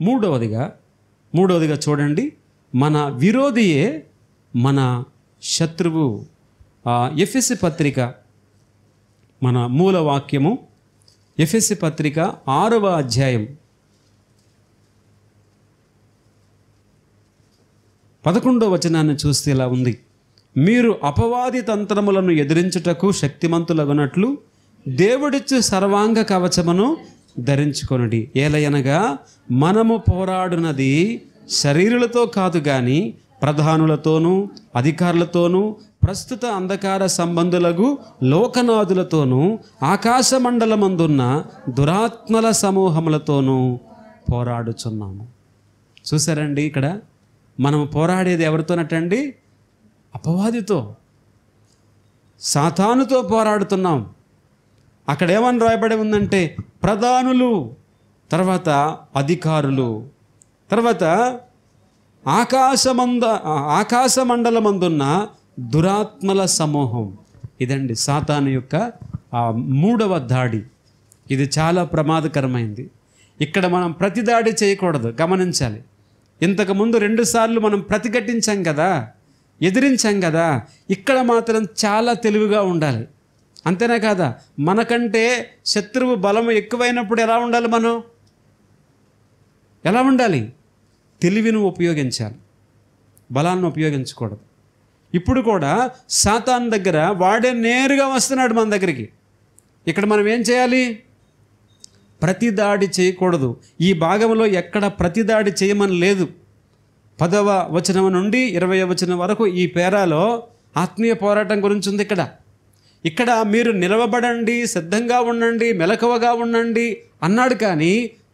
మూడవదిగా చూడండి, మన విరోధియే మన శత్రువు. ఎఫెసీ పత్రిక మన మూల వాక్యము, ఎఫెసీ పత్రిక 6వ అధ్యాయం 11వ వచనాన్ని చూస్తే ఇలా ఉంది: మీరు అపవాది తంత్రములను ఎదిరించుటకు శక్తిమంతులగునట్లు దేవుడిచ్చు సర్వాంగ కవచమును ధరించుకొనుడి. ఏలయనగా మనము పోరాడునది శరీరులతో కాదు గాని ప్రధానులతోనూ అధికారులతోనూ ప్రస్తుత అంధకార సంబంధులకు లోకనాథులతోనూ ఆకాశమండలమందున్న దురాత్మల సమూహములతోనూ పోరాడుచున్నాము. చూసారండి, ఇక్కడ మనం పోరాడేది ఎవరితోనటండి? అపవాదితో, సాతానుతో పోరాడుతున్నాం. అక్కడ ఏమని రాయబడి ఉందంటే ప్రధానులు, తర్వాత అధికారులు, తర్వాత ఆకాశమండలమందున్న దురాత్మల సమూహం. ఇదండి సాతాను యొక్క 3వ దాడి. ఇది చాలా ప్రమాదకరమైంది. ఇక్కడ మనం ప్రతిదాడి చేయకూడదు, గమనించాలి. ఇంతకుముందు 2 సార్లు మనం ప్రతిఘటించాం కదా, ఎదిరించాం కదా. ఇక్కడ మాత్రం చాలా తెలివిగా ఉండాలి. అంతేనా కాదా? మనకంటే శత్రువు బలము ఎక్కువైనప్పుడు ఎలా ఉండాలి? మనం ఎలా ఉండాలి? తెలివిని ఉపయోగించాలి, బలాన్ని ఉపయోగించకూడదు. ఇప్పుడు కూడా సాతాను దగ్గర వాడే నేరుగా వస్తున్నాడు మన దగ్గరికి. ఇక్కడ మనం ఏం చేయాలి? ప్రతిదాడి చేయకూడదు. ఈ భాగంలో ఎక్కడ ప్రతిదాడి చేయమని లేదు. 10వ వచనం నుండి 20వ వచనం వరకు ఈ పేరాలో ఆత్మీయ పోరాటం గురించి ఉంది. ఇక్కడ మీరు నిలవబడండి, సిద్ధంగా ఉండండి, మెలకువగా ఉండండి అన్నాడు, కానీ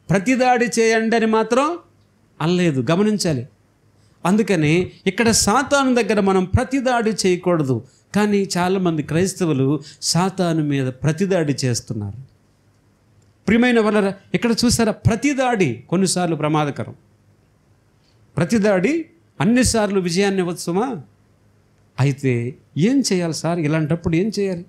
ప్రతిదాడి చేయండి అని మాత్రం అనలేదు. గమనించాలి. అందుకని ఇక్కడ సాతాను దగ్గర మనం ప్రతిదాడి చేయకూడదు. కానీ చాలామంది క్రైస్తవులు సాతాను మీద ప్రతిదాడి చేస్తున్నారు. ప్రియమైన వాళ్ళ, ఇక్కడ చూసారా, ప్రతిదాడి కొన్నిసార్లు ప్రమాదకరం. ప్రతిదాడి అన్నిసార్లు విజయాన్ని ఇవ్వచ్చుమా? అయితే ఏం చేయాలి సార్? ఇలాంటప్పుడు ఏం చేయాలి?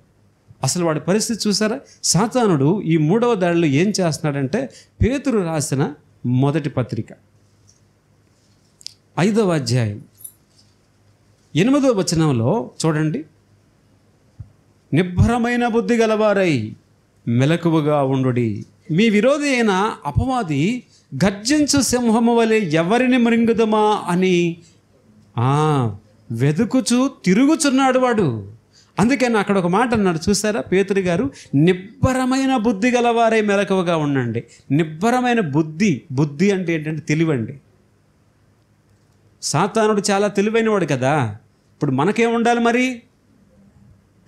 అసలు వాడి పరిస్థితి చూసారా? సాతానుడు ఈ 3వ దాడిలో ఏం చేస్తున్నాడంటే, పేతురు రాసిన మొదటి పత్రిక 5వ అధ్యాయం 8వ వచనంలో చూడండి, నిబ్బరమైన బుద్ధి గలవారై మెలకువగా ఉండుడి. మీ విరోధి అయిన అపవాది గర్జించు సింహము వలె ఎవరిని మృంగుదమా అని వెతుకుచూ తిరుగుచున్నాడు వాడు. అందుకని అక్కడ ఒక మాట అన్నాడు, చూసారా పేతురు గారు? నిబ్బరమైన బుద్ధి గలవారై మెలకువగా ఉండండి. నిబ్బరమైన బుద్ధి అంటే ఏంటంటే తెలివండి. సాతానుడు చాలా తెలివైనవాడు కదా. ఇప్పుడు మనకేం ఉండాలి మరి?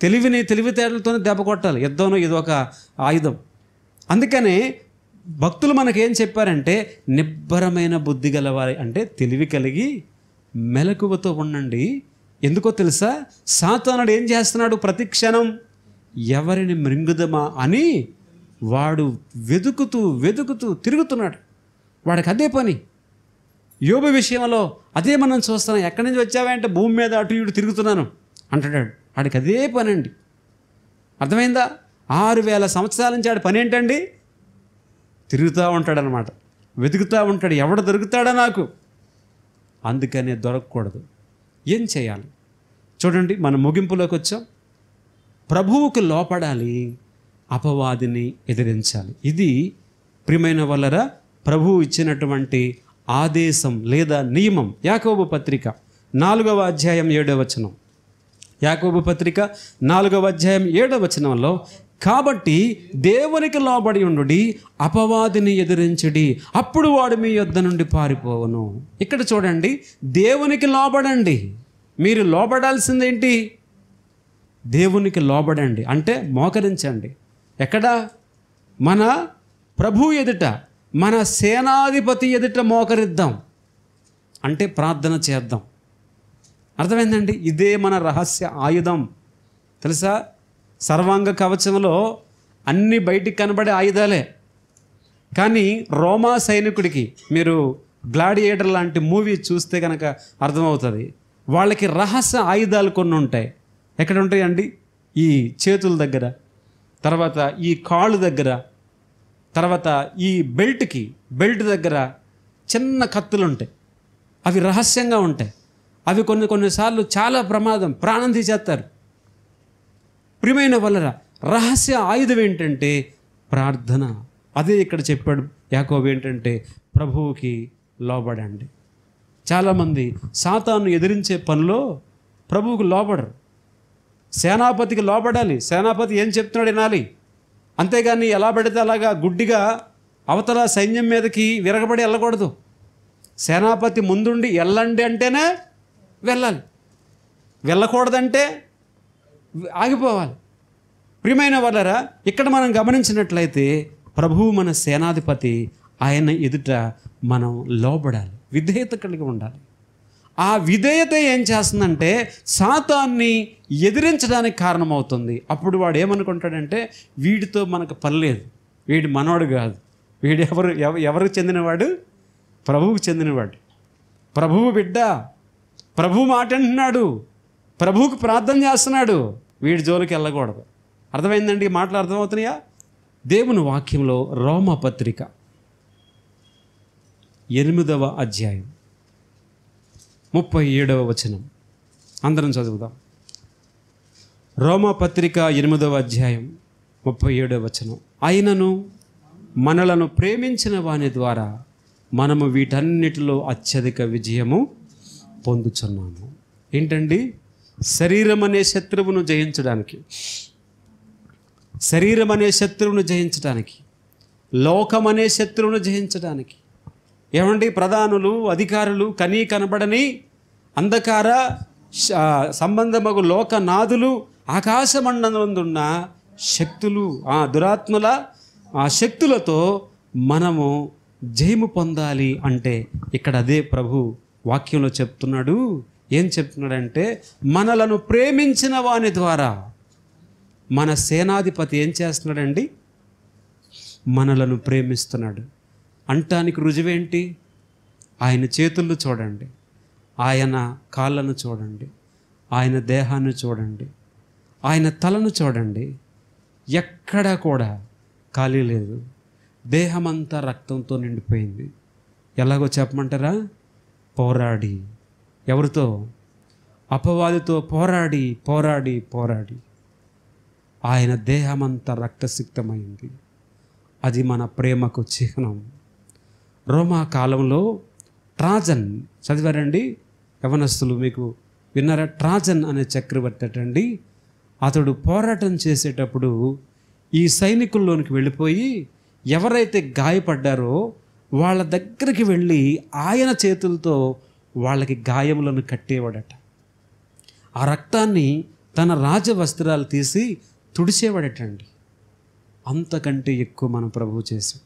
తెలివితేటలతోనే దెబ్బ కొట్టాలి. యుద్ధంలో ఇది ఒక ఆయుధం. అందుకనే భక్తులు మనకేం చెప్పారంటే, నిబ్బరమైన బుద్ధి గలవారి అంటే తెలివి కలిగి మెలకువతో ఉండండి. ఎందుకో తెలుసా? సాతానుడు ఏం చేస్తున్నాడు? ప్రతి క్షణం ఎవరిని మృంగుదమా అని వాడు వెతుకుతూ తిరుగుతున్నాడు. వాడికి అదే పని. యోబు విషయంలో అదే మనం చూస్తున్నాం. ఎక్కడి నుంచి వచ్చావంటే భూమి మీద అటు ఇటు తిరుగుతున్నాను అంటాడు. వాడికి అదే పని అండి. అర్థమైందా? 6000 సంవత్సరాల నుంచి ఆడి పని ఏంటండి? తిరుగుతూ ఉంటాడనమాట, వెతుకుతూ ఉంటాడు. ఎవడు దొరుకుతాడా నాకు? అందుకనే దొరకకూడదు. ఏం చేయాలి చూడండి, మనం ముగింపులోకి వచ్చాం. ప్రభువుకు లోపడాలి, అపవాదిని ఎదిరించాలి. ఇది ప్రియమైన వాళ్ళరా ప్రభువు ఇచ్చినటువంటి ఆదేశం లేదా నియమం. యాకోబు పత్రిక 4వ అధ్యాయం 7వ వచనం. యాకోబు పత్రిక 4వ అధ్యాయం 7వ వచనంలో, కాబట్టి దేవునికి లోబడి ఉండుడి, అపవాదిని ఎదిరించుడి, అప్పుడు వాడు మీ యొద్ద నుండి పారిపోవును. ఇక్కడ చూడండి, దేవునికి లోబడండి. మీరు లోబడాల్సిందేంటి? దేవునికి లోబడండి అంటే మోకరించండి. ఎక్కడ? మన ప్రభు ఎదుట, మన సేనాధిపతి ఎదుట మోకరిద్దాం. అంటే ప్రార్థన చేద్దాం. అర్థమైందండి? ఇదే మన రహస్య ఆయుధం. తెలుసా? సర్వాంగ కవచంలో అన్ని బయటికి కనబడే ఆయుధాలే. కానీ రోమా సైనికుడికి, మీరు గ్లాడియేటర్ లాంటి మూవీ చూస్తే కనుక అర్థమవుతుంది, వాళ్ళకి రహస్య ఆయుధాలు కొన్ని ఉంటాయి. ఎక్కడ ఉంటాయండి? ఈ చేతుల దగ్గర, తర్వాత ఈ కాళ్ళు దగ్గర, తర్వాత ఈ బెల్ట్ దగ్గర, చిన్న కత్తులు ఉంటాయి, అవి రహస్యంగా ఉంటాయి. అవి కొన్నిసార్లు చాలా ప్రమాదం, ప్రాణం తీసేస్తారు. ప్రియమైన వలన రహస్య ఆయుధం ఏంటంటే ప్రార్థన. అదే ఇక్కడ చెప్పాడు యాకోబు ఏంటంటే ప్రభువుకి లోబడండి. చాలామంది సాతాను ఎదిరించే పనిలో ప్రభువుకు లోబడరు. సేనాపతికి లోబడాలి, సేనాపతి ఏం చెప్తున్నాడు వినాలి. అంతేగాని ఎలా పడితే అలాగా గుడ్డిగా అవతల సైన్యం మీదకి విరగబడి వెళ్ళకూడదు. సేనాపతి ముందుండి వెళ్ళండి అంటేనే వెళ్ళాలి, వెళ్ళకూడదంటే ఆగిపోవాలి. ప్రియమైన వాళ్ళరా, ఇక్కడ మనం గమనించినట్లయితే ప్రభువు మన సేనాధిపతి, ఆయన ఎదుట మనం లోబడాలి, విధేయత కలిగి ఉండాలి. ఆ విధేయత ఏం చేస్తుందంటే సాతాన్ని ఎదిరించడానికి కారణమవుతుంది. అప్పుడు వాడు ఏమనుకుంటాడంటే వీడితో మనకు పని లేదు, వీడి మనవాడు కాదు, వీడు ఎవరికి చెందినవాడు? ప్రభువుకు చెందినవాడు, ప్రభువు బిడ్డ, ప్రభువు మాట అంటున్నాడు, ప్రభువుకు ప్రార్థన చేస్తున్నాడు, వీడి జోలికి వెళ్ళకూడదు. అర్థమైందండి? మాటలు అర్థమవుతున్నాయా? దేవుని వాక్యంలో రోమాపత్రిక 8వ అధ్యాయం 37వ వచనం అందరం చదువుదాం. రోమాపత్రిక 8వ అధ్యాయం 37వ వచనం. అయినను మనలను ప్రేమించిన వాని ద్వారా మనము వీటన్నిటిలో అత్యధిక విజయము పొందుచున్నాము. ఏంటండి? శరీరం అనే శత్రువును జయించడానికి, శరీరం అనే శత్రువును జయించడానికి, లోకం అనే శత్రువును జయించడానికి. ఏమండి? ప్రధానులు, అధికారులు, కనీ కనబడని అంధకార సంబంధమగు లోకనాథులు, ఆకాశమండలందున్న శక్తులు, ఆ దురాత్మల ఆ శక్తులతో మనము జయము పొందాలి అంటే ఇక్కడ అదే ప్రభు వాక్యంలో చెప్తున్నాడు. ఏం చెప్తున్నాడంటే మనలను ప్రేమించిన వాని ద్వారా మన సేనాధిపతి ఏం చేస్తున్నాడండి? మనలను ప్రేమిస్తున్నాడు అంటానికి రుజువేంటి? ఆయన చేతులను చూడండి, ఆయన కాళ్ళను చూడండి, ఆయన దేహాన్ని చూడండి, ఆయన తలను చూడండి. ఎక్కడా కూడా ఖాళీ లేదు, దేహమంతా రక్తంతో నిండిపోయింది. ఎలాగో చెప్పమంటారా? పోరాడి, ఎవరితో? అపవాదితో పోరాడి పోరాడి పోరాడి ఆయన దేహమంతా రక్తసిక్తమైంది. అది మన ప్రేమకు చిహ్నం. రోమా కాలంలో ట్రాజన్ చదివారండి? యవనస్తులు మీకు విన్నారా? ట్రాజన్ అనే చక్రవర్తి అటండి. అతడు పోరాటం చేసేటప్పుడు ఈ సైనికుల్లోనికి వెళ్ళిపోయి ఎవరైతే గాయపడ్డారో వాళ్ళ దగ్గరికి వెళ్ళి ఆయన చేతులతో వాళ్ళకి గాయములను కట్టేవాడట. ఆ రక్తాన్ని తన రాజవస్త్రాలు తీసి తుడిచేవాడటండి. అంతకంటే ఎక్కువ మన ప్రభువు చేశాడు.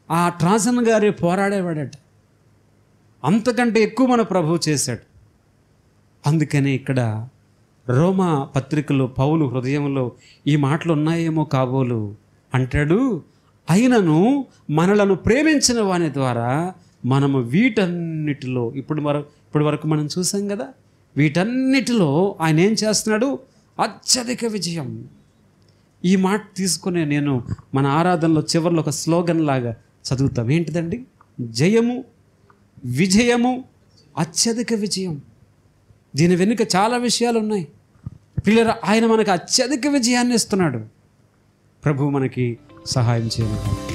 ఆ ట్రాజన్ గారే పోరాడేవాడట. అంతకంటే ఎక్కువ మన ప్రభువు చేశాడు. అందుకనే ఇక్కడ రోమా పత్రికలో పౌలు హృదయంలో ఈ మాటలు ఉన్నాయేమో కాబోలు అంటాడు. అయినను మనలను ప్రేమించిన వాని ద్వారా మనము వీటన్నిటిలో ఇప్పుడు వరకు మనం చూసాం కదా, వీటన్నిటిలో ఆయన ఏం చేస్తున్నాడు? అత్యధిక విజయం. ఈ మాట తీసుకునే నేను మన ఆరాధనలో చివరిలో ఒక స్లోగన్ లాగా చదువుతాం. ఏంటిదండి? జయము, విజయము, అత్యధిక విజయం. దీని వెనుక చాలా విషయాలు ఉన్నాయి. పిల్లలు, ఆయన మనకు అత్యధిక విజయాన్ని ఇస్తున్నాడు. ప్రభు మనకి సహాయం చేయాలి.